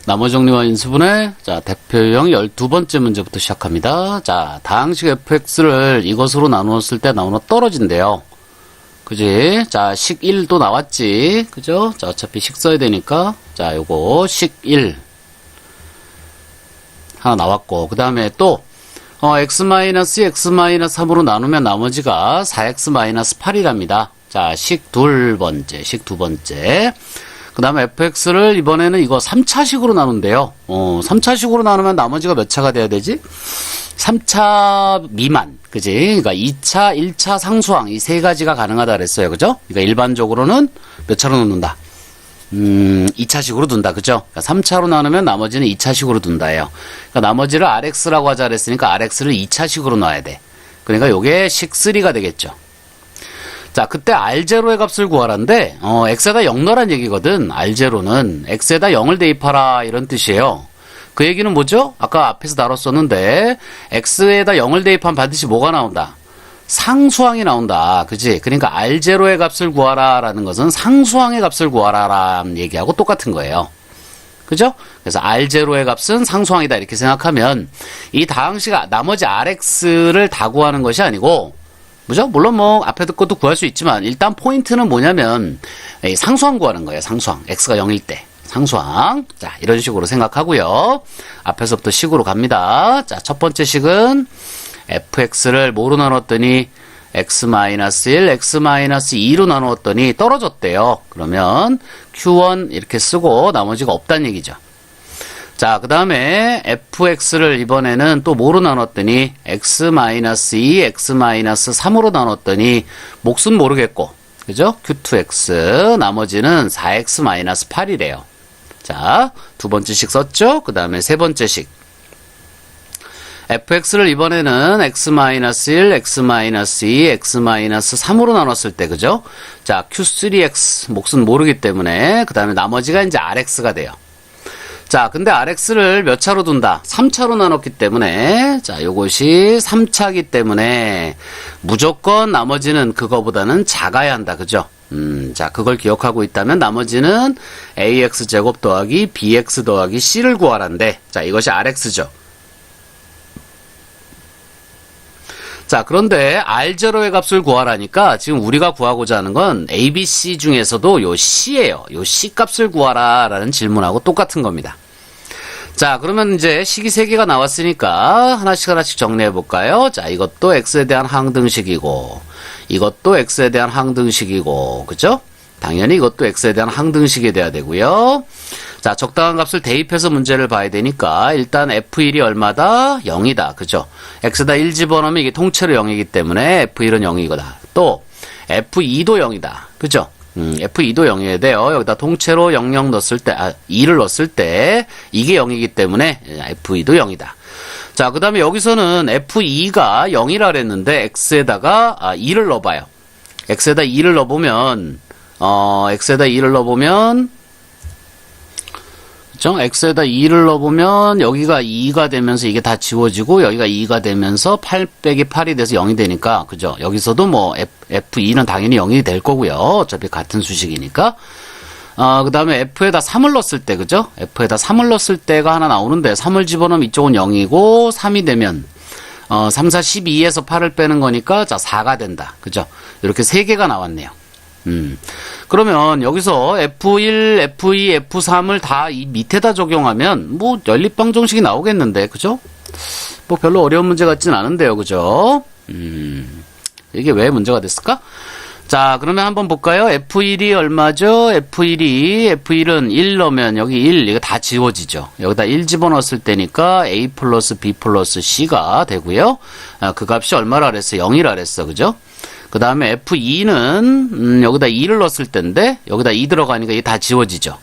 나머지 정리와 인수분해. 자, 대표형 12번째 문제부터 시작합니다. 자, 다항식 fx를 이것으로 나누었을 때 나누어 떨어진대요. 그지? 자, 식 1도 나왔지. 그죠? 자, 어차피 식 써야 되니까. 자, 요거 식 1 하나 나왔고, 그 다음에 또 x-3으로 나누면 나머지가 4x-8이랍니다. 자, 식 두 번째. 그 다음에 fx를 이번에는 이거 3차식으로 나눈대요. 3차식으로 나누면 나머지가 몇 차가 돼야 되지? 3차 미만. 그지? 그러니까 2차, 1차 상수항 이 세 가지가 가능하다 그랬어요. 그죠? 그러니까 일반적으로는 몇 차로 놓는다? 2차식으로 둔다. 그죠? 그러니까 3차로 나누면 나머지는 2차식으로 둔다예요. 그러니까 나머지를 rx라고 하자 그랬으니까 rx를 2차식으로 놔야 돼. 그러니까 요게 식 3가 되겠죠. 자, 그때 R0의 값을 구하라는데, x에다 0 넣으란 얘기거든. R0는 x에다 0을 대입하라 이런 뜻이에요. 그 얘기는 뭐죠? 아까 앞에서 다뤘었는데 x에다 0을 대입하면 반드시 뭐가 나온다? 상수항이 나온다. 그지? 그러니까 R0의 값을 구하라 라는 것은 상수항의 값을 구하라 라는 얘기하고 똑같은 거예요. 그죠? 그래서 R0의 값은 상수항이다 이렇게 생각하면 이 다항식 나머지 Rx를 다 구하는 것이 아니고, 그죠? 물론 뭐 앞에 것도 구할 수 있지만 일단 포인트는 뭐냐면 상수항 구하는 거예요. 상수항. x가 0일 때. 상수항. 자, 이런 식으로 생각하고요. 앞에서부터 식으로 갑니다. 자, 첫 번째 식은 fx를 뭐로 나눴더니 x-1, x-2로 나누었더니 떨어졌대요. 그러면 q1 이렇게 쓰고 나머지가 없다는 얘기죠. 자, 그 다음에 fx를 이번에는 또 뭐로 나눴더니 x-2, x-3으로 나눴더니 몫은 모르겠고, 그죠? q2x, 나머지는 4x-8이래요. 자, 두 번째 식 썼죠? 그 다음에 세 번째 식. fx를 이번에는 x-1, x-2, x-3으로 나눴을 때, 그죠? 자, q3x, 몫은 모르기 때문에, 그 다음에 나머지가 이제 rx가 돼요. 자, 근데 rx를 몇 차로 둔다? 3차로 나눴기 때문에, 자, 요것이 3차기 때문에 무조건 나머지는 그거보다는 작아야 한다. 그죠? 자, 그걸 기억하고 있다면 나머지는 ax제곱 더하기 bx 더하기 c를 구하란데, 자, 이것이 rx죠. 자, 그런데 R0의 값을 구하라니까 지금 우리가 구하고자 하는 건 A, B, C 중에서도 요 C예요. 요 C 값을 구하라 라는 질문하고 똑같은 겁니다. 자, 그러면 이제 식이 3개가 나왔으니까 하나씩 정리해 볼까요? 자, 이것도 X에 대한 항등식이고, 이것도 X에 대한 항등식이고, 그죠? 당연히 이것도 X에 대한 항등식이 돼야 되고요. 자, 적당한 값을 대입해서 문제를 봐야 되니까 일단 F1이 얼마다? 0이다. 그죠? X에다 1 집어넣으면 이게 통째로 0이기 때문에 F1은 0이거다. 또 F2도 0이다. 그죠? F2도 0이어야 돼요. 여기다 통째로 00 넣었을 때, 2를 넣었을 때 이게 0이기 때문에 F2도 0이다. 자, 그 다음에 여기서는 F2가 0이라 그랬는데 X에다가 2를 넣어봐요. X에다 2를 넣어보면 그쵸? X에다 2를 넣어보면 여기가 2가 되면서 이게 다 지워지고 여기가 2가 되면서 8 빼기 8이 돼서 0이 되니까, 그죠? 여기서도 뭐 F2는 당연히 0이 될 거고요. 어차피 같은 수식이니까. 그 다음에 F에다 3을 넣었을 때, 그죠? F에다 3을 넣었을 때가 하나 나오는데 3을 집어넣으면 이쪽은 0이고 3이 되면 3, 4, 12에서 8을 빼는 거니까 자 4가 된다. 그죠? 이렇게 3개가 나왔네요. 그러면 여기서 F1, F2, F3을 다 이 밑에다 적용하면 뭐 연립방정식이 나오겠는데, 그죠? 뭐 별로 어려운 문제 같진 않은데요, 그죠? 이게 왜 문제가 됐을까? 자, 그러면 한번 볼까요? F1이 얼마죠? F1은 1 넣으면 여기 1, 이거 다 지워지죠. 여기다 1 집어넣었을 때니까 A 플러스 B 플러스 C가 되고요. 그 값이 얼마라 그랬어? 0이라 그랬어, 그죠? 그 다음에 F2는 여기다 2를 넣었을 때인데 여기다 2 들어가니까 이게 다 지워지죠.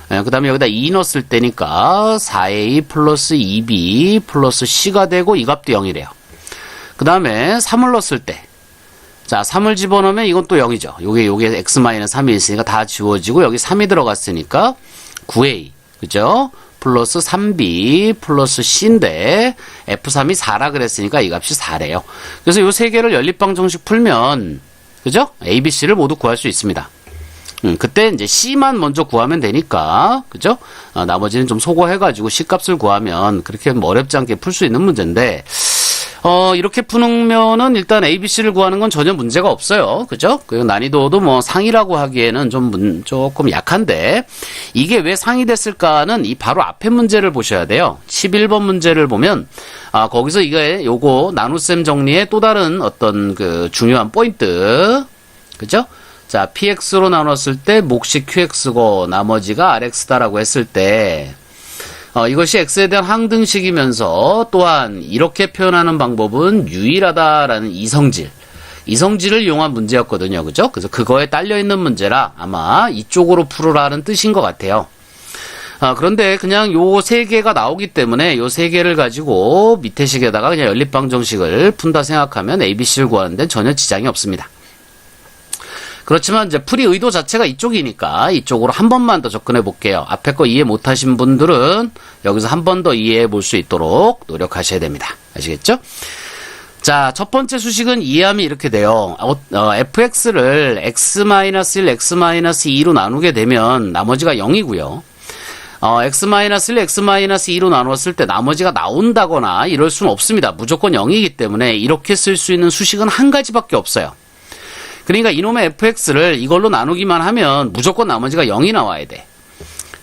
그 다음에 여기다 2 넣었을 때니까 4A 플러스 2B 플러스 C가 되고 이 값도 0이래요. 그 다음에 3을 넣었을 때, 자 3을 집어넣으면 이건 또 0이죠. 요게 X-3이 있으니까 다 지워지고 여기 3이 들어갔으니까 9A, 그죠? 플러스 3b 플러스 c인데 f3이 4라 그랬으니까 이 값이 4래요. 그래서 요 세 개를 연립방정식 풀면, 그죠? a, b, c를 모두 구할 수 있습니다. 그때 이제 C만 먼저 구하면 되니까, 그죠? 나머지는 좀 소거해가지고 C값을 구하면 그렇게 뭐 어렵지 않게 풀 수 있는 문제인데, 이렇게 푸면은 일단 A, B, C를 구하는 건 전혀 문제가 없어요. 그죠? 그 난이도도 뭐 상이라고 하기에는 조금 약한데, 이게 왜 상이 됐을까는 이 바로 앞에 문제를 보셔야 돼요. 11번 문제를 보면, 거기서 요거 나눗셈 정리의 또 다른 어떤 그 중요한 포인트, 그죠? 자, px로 나눴을 때 몫이 qx고 나머지가 rx다라고 했을 때 이것이 x에 대한 항등식이면서 또한 이렇게 표현하는 방법은 유일하다라는 이성질을 이용한 문제였거든요. 그죠? 그래서 그거에 딸려있는 문제라 아마 이쪽으로 풀으라는 뜻인 것 같아요. 그런데 그냥 요 세 개가 나오기 때문에 요 세 개를 가지고 밑에 식에다가 그냥 연립방정식을 푼다 생각하면 ABC를 구하는 데 전혀 지장이 없습니다. 그렇지만 이제 풀이 의도 자체가 이쪽이니까 이쪽으로 한 번만 더 접근해 볼게요. 앞에 거 이해 못하신 분들은 여기서 한 번 더 이해해 볼 수 있도록 노력하셔야 됩니다. 아시겠죠? 자, 첫 번째 수식은 이해하면 이렇게 돼요. fx를 x-1, x-2로 나누게 되면 나머지가 0이고요. x-1, x-2로 나눴을 때 나머지가 나온다거나 이럴 수는 없습니다. 무조건 0이기 때문에 이렇게 쓸 수 있는 수식은 한 가지밖에 없어요. 그러니까 이놈의 fx를 이걸로 나누기만 하면 무조건 나머지가 0이 나와야 돼.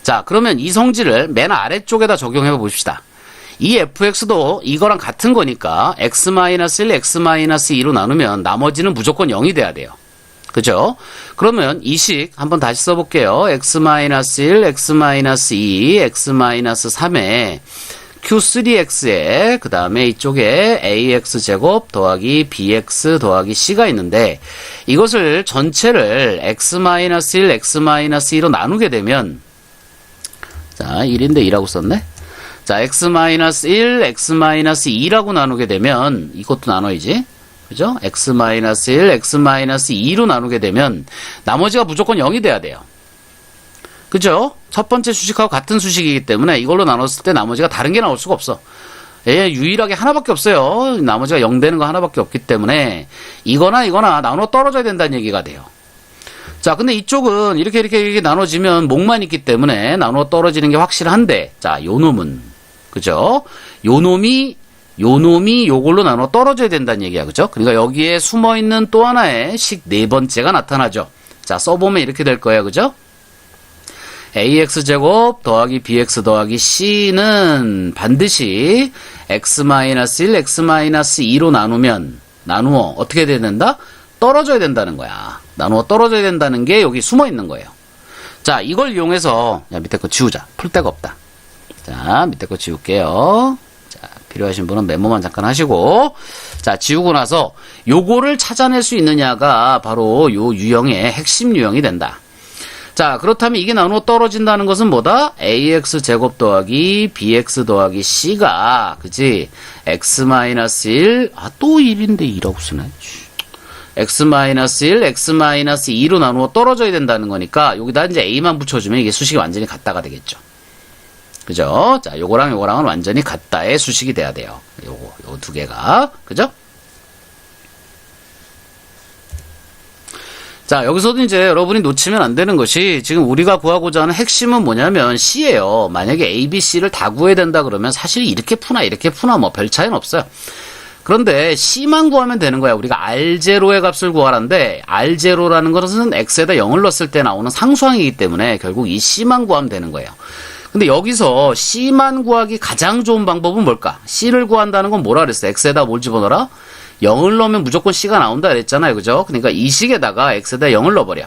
자, 그러면 이 성질을 맨 아래쪽에다 적용해 봅시다. 이 fx도 이거랑 같은 거니까 x-1, x-2로 나누면 나머지는 무조건 0이 돼야 돼요. 그죠? 그러면 이 식 한번 다시 써볼게요. x-1, x-2, x-3에 q3x에 그 다음에 이쪽에 ax제곱 더하기 bx 더하기 c가 있는데 이것을 전체를 x-1, x-2로 나누게 되면 자 1인데 2라고 썼네. 자 x-1, x-2라고 나누게 되면 이것도 나눠야지. 그죠? x-1, x-2로 나누게 되면 나머지가 무조건 0이 돼야 돼요. 그죠? 첫 번째 수식하고 같은 수식이기 때문에 이걸로 나눴을 때 나머지가 다른 게 나올 수가 없어. 유일하게 하나밖에 없어요. 나머지가 0 되는 거 하나밖에 없기 때문에 이거나 나눠 떨어져야 된다는 얘기가 돼요. 자, 근데 이쪽은 이렇게 나눠지면 목만 있기 때문에 나눠 떨어지는 게 확실한데 자, 요 놈은 그죠? 요 놈이 요걸로 나눠 떨어져야 된다는 얘기야. 그죠? 그러니까 여기에 숨어 있는 또 하나의 식 네 번째가 나타나죠. 자, 써보면 이렇게 될 거예요. 그죠? ax제곱 더하기 bx 더하기 c는 반드시 x-1, x-2로 나누어 어떻게 돼야 된다? 떨어져야 된다는 거야. 나누어 떨어져야 된다는 게 여기 숨어 있는 거예요. 자, 이걸 이용해서 밑에 거 지우자. 풀 데가 없다. 자, 밑에 거 지울게요. 자, 필요하신 분은 메모만 잠깐 하시고 자, 지우고 나서 요거를 찾아낼 수 있느냐가 바로 요 유형의 핵심 유형이 된다. 자, 그렇다면 이게 나누어 떨어진다는 것은 뭐다? ax제곱 더하기 bx 더하기 c가 그치? x-1 또 1인데 2라고 쓰네. x-1, x-2로 나누어 떨어져야 된다는 거니까 여기다 이제 a만 붙여주면 이게 수식이 완전히 같다가 되겠죠. 그죠? 자, 요거랑은 완전히 같다의 수식이 돼야 돼요. 요 두 개가. 그죠? 자, 여기서도 이제 여러분이 놓치면 안 되는 것이 지금 우리가 구하고자 하는 핵심은 뭐냐면 C예요. 만약에 A, B, C를 다 구해야 된다 그러면 사실 이렇게 푸나 뭐 별 차이는 없어요. 그런데 C만 구하면 되는 거야. 우리가 R0의 값을 구하라는데 R0라는 것은 X에다 0을 넣었을 때 나오는 상수항이기 때문에 결국 이 C만 구하면 되는 거예요. 근데 여기서 C만 구하기 가장 좋은 방법은 뭘까? C를 구한다는 건 뭐라 그랬어? X에다 뭘 집어넣어라? 0을 넣으면 무조건 C가 나온다 그랬잖아요. 그죠? 그러니까 이 식에다가 X에다 0을 넣어버려.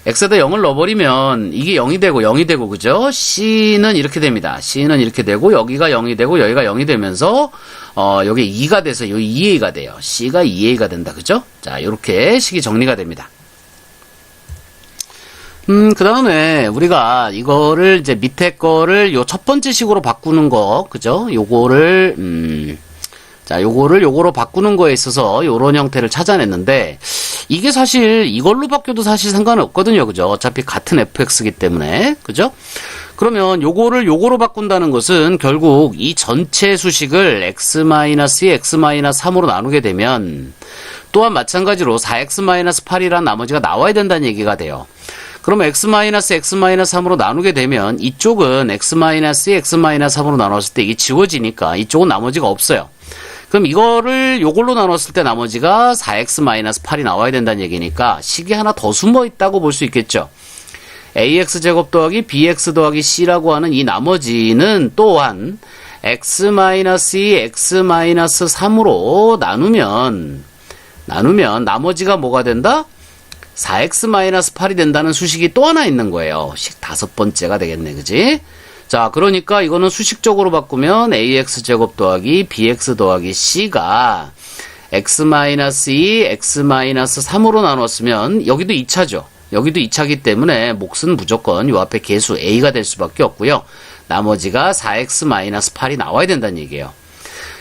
X에다 0을 넣어버리면 이게 0이 되고, 그죠? C는 이렇게 됩니다. C는 이렇게 되고, 여기가 0이 되고, 여기가 0이 되면서, 여기 2가 돼서 여기 2A가 돼요. C가 2A가 된다. 그죠? 자, 요렇게 식이 정리가 됩니다. 그 다음에 우리가 이거를 이제 밑에 거를 요 첫 번째 식으로 바꾸는 거, 그죠? 요거를, 자, 요거로 바꾸는 거에 있어서 요런 형태를 찾아냈는데 이게 사실 이걸로 바뀌어도 사실 상관은 없거든요. 그죠? 어차피 같은 fx이기 때문에. 그죠? 그러면 요거로 바꾼다는 것은 결국 이 전체 수식을 x-2, x-3으로 나누게 되면 또한 마찬가지로 4x-8이란 나머지가 나와야 된다는 얘기가 돼요. 그럼 x-3으로 나누게 되면 이쪽은 x-3으로 나눴을 때 이게 지워지니까 이쪽은 나머지가 없어요. 그럼 이거를 요걸로 나눴을 때 나머지가 4x-8이 나와야 된다는 얘기니까 식이 하나 더 숨어 있다고 볼 수 있겠죠. ax제곱 더하기 bx 더하기 c라고 하는 이 나머지는 또한 x-2, x-3으로 나누면 나머지가 뭐가 된다? 4x-8이 된다는 수식이 또 하나 있는 거예요. 식 5번째가 되겠네, 그지? 자, 그러니까 이거는 수식적으로 바꾸면 ax제곱 더하기 bx 더하기 c가 x-2, x-3으로 나눴으면 여기도 2차죠. 여기도 2차기 때문에 몫은 무조건 요 앞에 계수 a가 될 수밖에 없고요. 나머지가 4x-8이 나와야 된다는 얘기예요.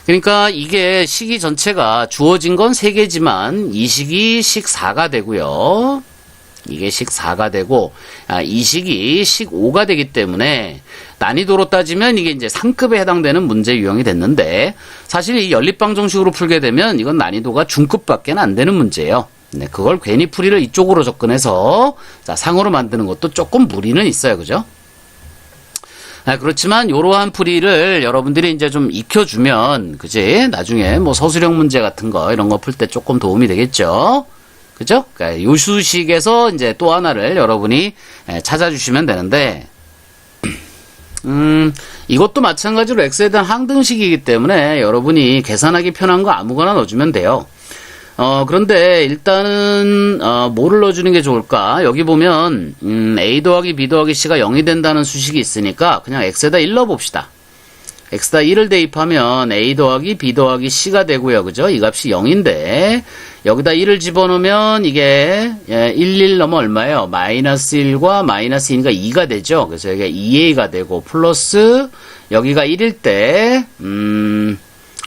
그러니까 이게 식이 전체가 주어진 건 3개지만 이 식이 식 4가 되고요. 이게 식 4가 되고 이 식이 식 5가 되기 때문에 난이도로 따지면 이게 이제 상급에 해당되는 문제 유형이 됐는데 사실 이 연립방정식으로 풀게 되면 이건 난이도가 중급밖에 안 되는 문제예요. 네, 그걸 괜히 풀이를 이쪽으로 접근해서 자, 상으로 만드는 것도 조금 무리는 있어요. 그죠? 그렇지만 이러한 풀이를 여러분들이 이제 좀 익혀주면 그지? 나중에 뭐 서술형 문제 같은 거 이런 거 풀 때 조금 도움이 되겠죠? 그죠? 그러니까 요 수식에서 이제 또 하나를 여러분이 찾아주시면 되는데 이것도 마찬가지로 x에 대한 항등식이기 때문에 여러분이 계산하기 편한 거 아무거나 넣어주면 돼요. 그런데 일단은 뭐를 넣어주는 게 좋을까? 여기 보면 a 더하기 b 더하기 c가 0이 된다는 수식이 있으니까 그냥 x에다 1 넣어봅시다. x에다 1을 대입하면 a 더하기 b 더하기 c가 되고요. 그죠? 이 값이 0인데 여기다 1을 집어넣으면 이게 1 넘어 얼마예요? 마이너스 1과 마이너스 2니까 2가 되죠. 그래서 여기가 2a가 되고 플러스 여기가 1일 때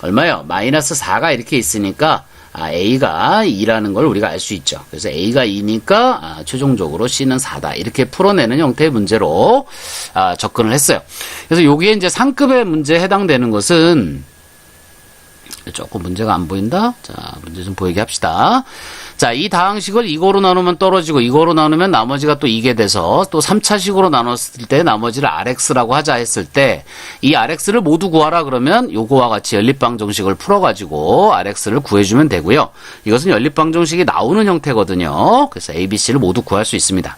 얼마예요? 마이너스 4가 이렇게 있으니까 a가 2라는 걸 우리가 알 수 있죠. 그래서 a가 2니까 최종적으로 c는 4다. 이렇게 풀어내는 형태의 문제로 접근을 했어요. 그래서 여기에 이제 상급의 문제에 해당되는 것은 조금 문제가 안 보인다? 자, 문제 좀 보이게 합시다. 자, 이 다항식을 이거로 나누면 떨어지고 이거로 나누면 나머지가 또 이게 돼서 또 3차식으로 나눴을 때 나머지를 rx라고 하자 했을 때 이 rx를 모두 구하라 그러면 요거와 같이 연립방정식을 풀어가지고 rx를 구해주면 되고요. 이것은 연립방정식이 나오는 형태거든요. 그래서 a, b, c를 모두 구할 수 있습니다.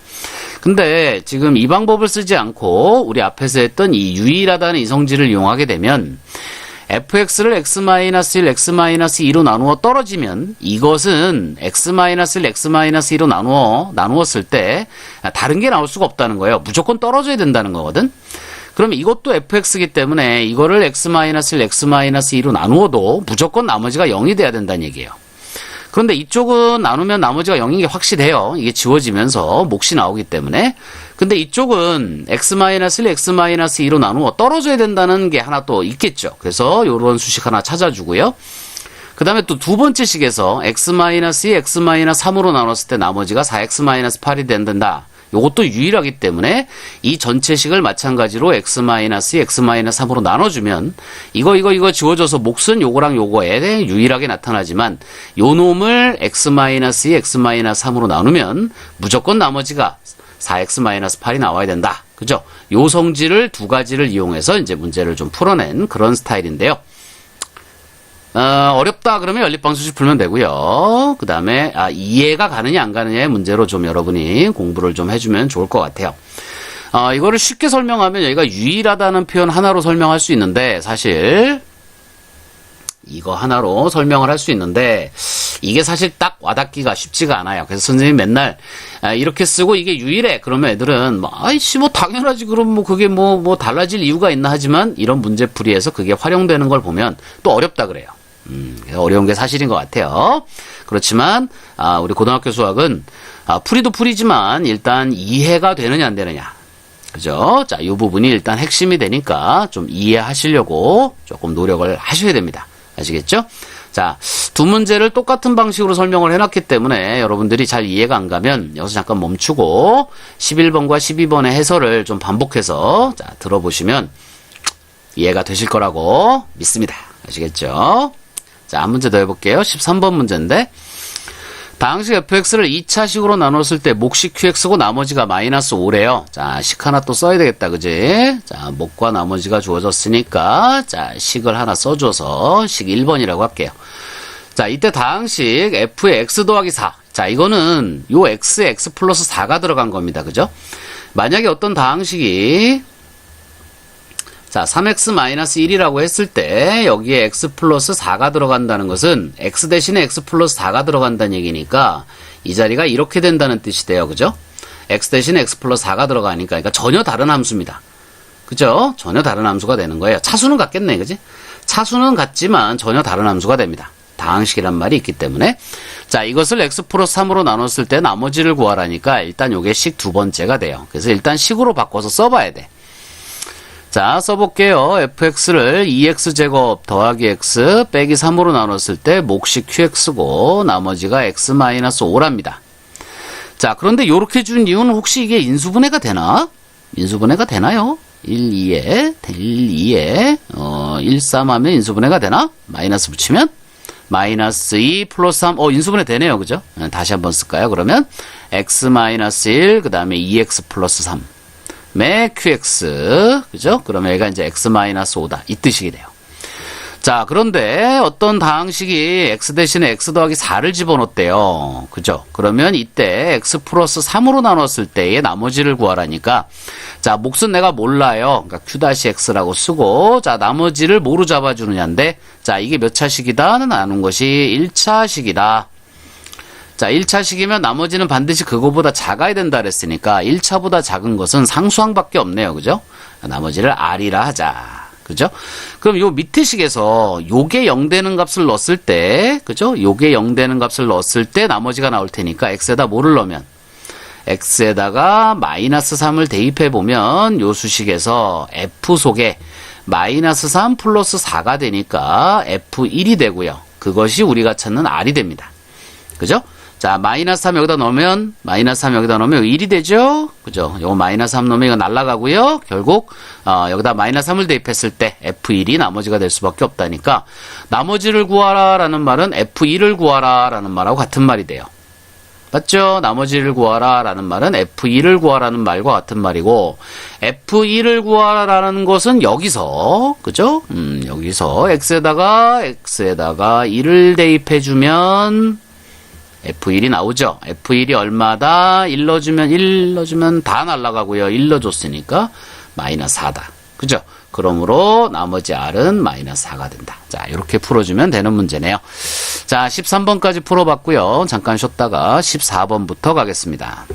근데 지금 이 방법을 쓰지 않고 우리 앞에서 했던 이 유일하다는 이성질을 이용하게 되면 fx를 x-1, x-2로 나누어 떨어지면 이것은 x-1, x-2로 나누었을 때 다른 게 나올 수가 없다는 거예요. 무조건 떨어져야 된다는 거거든. 그러면 이것도 fx이기 때문에 이거를 x-1, x-2로 나누어도 무조건 나머지가 0이 돼야 된다는 얘기예요. 그런데 이쪽은 나누면 나머지가 0인 게 확실해요. 이게 지워지면서 몫이 나오기 때문에. 근데 이쪽은 x-1, x-2로 나누어 떨어져야 된다는 게 하나 또 있겠죠. 그래서 요런 수식 하나 찾아주고요. 그 다음에 또 두 번째 식에서 x-2, x-3으로 나눴을 때 나머지가 4x-8이 된다. 요것도 유일하기 때문에 이 전체 식을 마찬가지로 x-2, x-3으로 나눠주면 이거 지워져서 몫은 요거랑 요거에 유일하게 나타나지만 요 놈을 x-2, x-3으로 나누면 무조건 나머지가 4x-8이 나와야 된다. 그죠? 요 성질을 두 가지를 이용해서 이제 문제를 좀 풀어낸 그런 스타일인데요. 어렵다 그러면 연립방정식 풀면 되고요. 그 다음에 이해가 가느냐 안 가느냐의 문제로 좀 여러분이 공부를 좀 해주면 좋을 것 같아요. 이거를 쉽게 설명하면 여기가 유일하다는 표현 하나로 설명할 수 있는데 사실 이거 하나로 설명을 할 수 있는데 이게 사실 딱 와닿기가 쉽지가 않아요. 그래서 선생님이 맨날 이렇게 쓰고 이게 유일해 그러면 애들은 아이씨 뭐 당연하지 그럼 뭐 그게 뭐 달라질 이유가 있나 하지만 이런 문제풀이에서 그게 활용되는 걸 보면 또 어렵다 그래요. 어려운 게 사실인 것 같아요. 그렇지만 우리 고등학교 수학은 풀이도 풀이지만 일단 이해가 되느냐 안 되느냐 그죠? 자, 이 부분이 일단 핵심이 되니까 좀 이해하시려고 조금 노력을 하셔야 됩니다. 아시겠죠? 자, 두 문제를 똑같은 방식으로 설명을 해놨기 때문에 여러분들이 잘 이해가 안 가면 여기서 잠깐 멈추고 11번과 12번의 해설을 좀 반복해서 자, 들어보시면 이해가 되실 거라고 믿습니다. 아시겠죠? 자, 한 문제 더 해볼게요. 13번 문제인데 다항식 fx를 2차식으로 나눴을 때 몫이 qx고 나머지가 마이너스 5래요. 자, 식 하나 또 써야 되겠다, 그지? 자, 몫과 나머지가 주어졌으니까, 자, 식을 하나 써줘서 식 1번이라고 할게요. 자, 이때 다항식 f의 x 더하기 4. 자, 이거는 요 x에 x 플러스 4가 들어간 겁니다. 그죠? 만약에 어떤 다항식이 자, 3x-1이라고 했을 때 여기에 x 플러스 4가 들어간다는 것은 x 대신에 x 플러스 4가 들어간다는 얘기니까 이 자리가 이렇게 된다는 뜻이 돼요. 그죠? x 대신에 x 플러스 4가 들어가니까 그러니까 전혀 다른 함수입니다. 그죠? 전혀 다른 함수가 되는 거예요. 차수는 같겠네. 그지? 차수는 같지만 전혀 다른 함수가 됩니다. 다항식이란 말이 있기 때문에. 자, 이것을 x 플러스 3으로 나눴을 때 나머지를 구하라니까 일단 요게 식 두 번째가 돼요. 그래서 일단 식으로 바꿔서 써봐야 돼. 자, 써볼게요. fx를 2x제곱 더하기 x 빼기 3으로 나눴을 때 몫이 qx고 나머지가 x-5랍니다. 자, 그런데 요렇게 준 이유는 혹시 이게 인수분해가 되나? 인수분해가 되나요? 1, 2에 1, 3 하면 인수분해가 되나? 마이너스 붙이면? 마이너스 2 플러스 3, 인수분해 되네요. 그죠? 다시 한번 쓸까요? 그러면 x-1, 그 다음에 2x 플러스 3. 매 qx, 그죠? 그러면 얘가 이제 x-5다. 이 뜻이 돼요. 자, 그런데 어떤 다항식이 x 대신에 x 더하기 4를 집어넣었대요. 그죠? 그러면 이때 x 플러스 3으로 나눴을 때의 나머지를 구하라니까, 자, 몫은 내가 몰라요. 그러니까 q-x라고 쓰고, 자, 나머지를 뭐로 잡아주느냐인데, 자, 이게 몇 차식이다? 나눈 것이 1차식이다. 자, 1차식이면 나머지는 반드시 그거보다 작아야 된다 그랬으니까 1차보다 작은 것은 상수항밖에 없네요. 그죠? 나머지를 r이라 하자. 그죠? 그럼 요 밑에 식에서 요게 0 되는 값을 넣었을 때, 그죠? 요게 0 되는 값을 넣었을 때 나머지가 나올 테니까 x에다 뭐를 넣으면? x에다가 마이너스 3을 대입해 보면 요 수식에서 f 속에 마이너스 3 플러스 4가 되니까 f1이 되고요. 그것이 우리가 찾는 r이 됩니다. 그죠? 자, 마이너스 3 여기다 넣으면, 마이너스 3 여기다 넣으면 1이 되죠? 그죠? 요거 마이너스 3 넣으면 이거 날라가고요. 결국, 여기다 마이너스 3을 대입했을 때 F1이 나머지가 될 수밖에 없다니까, 나머지를 구하라 라는 말은 F1을 구하라 라는 말하고 같은 말이 돼요. 맞죠? 나머지를 구하라 라는 말은 F1을 구하라는 말과 같은 말이고, F1을 구하라 라는 것은 여기서, 그죠? 여기서 X에다가 1을 대입해주면, F1이 나오죠. F1이 얼마다? 1 넣어주면 다 날라가고요. 1 넣어줬으니까 마이너스 4다. 그죠? 그러므로 나머지 R은 마이너스 4가 된다. 자, 이렇게 풀어주면 되는 문제네요. 자, 13번까지 풀어봤고요. 잠깐 쉬었다가 14번부터 가겠습니다.